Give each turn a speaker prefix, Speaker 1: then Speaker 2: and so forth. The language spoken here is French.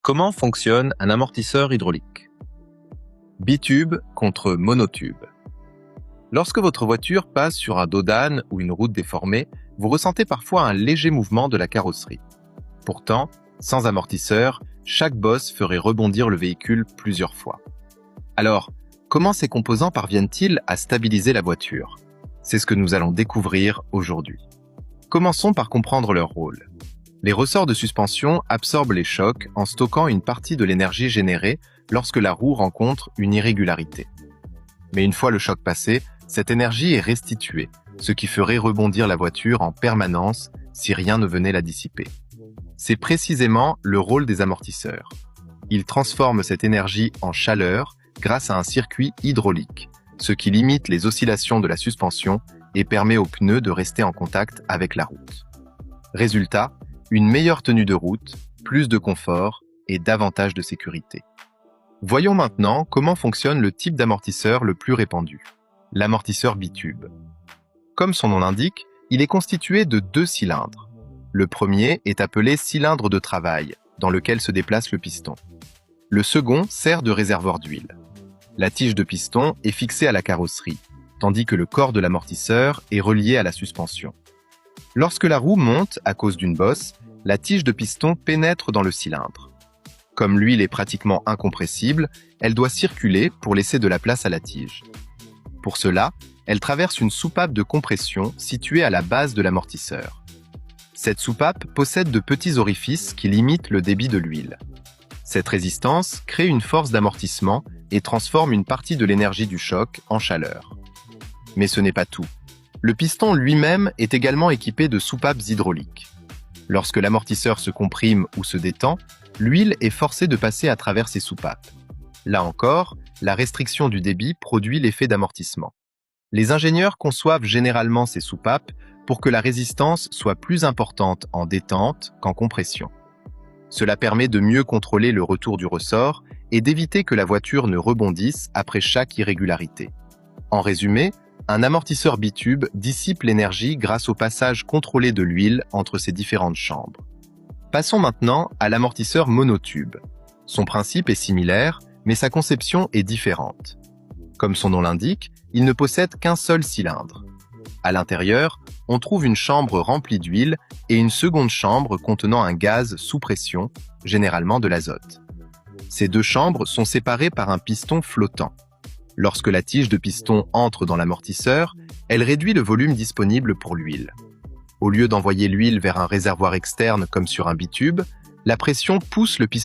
Speaker 1: Comment fonctionne un amortisseur hydraulique? Bitube contre monotube. Lorsque votre voiture passe sur un dos d'âne ou une route déformée, vous ressentez parfois un léger mouvement de la carrosserie. Pourtant, sans amortisseur, chaque bosse ferait rebondir le véhicule plusieurs fois. Alors, comment ces composants parviennent-ils à stabiliser la voiture? C'est ce que nous allons découvrir aujourd'hui. Commençons par comprendre leur rôle. Les ressorts de suspension absorbent les chocs en stockant une partie de l'énergie générée lorsque la roue rencontre une irrégularité. Mais une fois le choc passé, cette énergie est restituée, ce qui ferait rebondir la voiture en permanence si rien ne venait la dissiper. C'est précisément le rôle des amortisseurs. Ils transforment cette énergie en chaleur grâce à un circuit hydraulique, ce qui limite les oscillations de la suspension et permet aux pneus de rester en contact avec la route. Résultat, une meilleure tenue de route, plus de confort et davantage de sécurité. Voyons maintenant comment fonctionne le type d'amortisseur le plus répandu, l'amortisseur bitube. Comme son nom l'indique, il est constitué de deux cylindres. Le premier est appelé cylindre de travail, dans lequel se déplace le piston. Le second sert de réservoir d'huile. La tige de piston est fixée à la carrosserie, tandis que le corps de l'amortisseur est relié à la suspension. Lorsque la roue monte à cause d'une bosse, la tige de piston pénètre dans le cylindre. Comme l'huile est pratiquement incompressible, elle doit circuler pour laisser de la place à la tige. Pour cela, elle traverse une soupape de compression située à la base de l'amortisseur. Cette soupape possède de petits orifices qui limitent le débit de l'huile. Cette résistance crée une force d'amortissement et transforme une partie de l'énergie du choc en chaleur. Mais ce n'est pas tout. Le piston lui-même est également équipé de soupapes hydrauliques. Lorsque l'amortisseur se comprime ou se détend, l'huile est forcée de passer à travers ces soupapes. Là encore, la restriction du débit produit l'effet d'amortissement. Les ingénieurs conçoivent généralement ces soupapes pour que la résistance soit plus importante en détente qu'en compression. Cela permet de mieux contrôler le retour du ressort et d'éviter que la voiture ne rebondisse après chaque irrégularité. En résumé, un amortisseur bitube dissipe l'énergie grâce au passage contrôlé de l'huile entre ses différentes chambres. Passons maintenant à l'amortisseur monotube. Son principe est similaire, mais sa conception est différente. Comme son nom l'indique, il ne possède qu'un seul cylindre. À l'intérieur, on trouve une chambre remplie d'huile et une seconde chambre contenant un gaz sous pression, généralement de l'azote. Ces deux chambres sont séparées par un piston flottant. Lorsque la tige de piston entre dans l'amortisseur, elle réduit le volume disponible pour l'huile. Au lieu d'envoyer l'huile vers un réservoir externe comme sur un bitube, la pression pousse le piston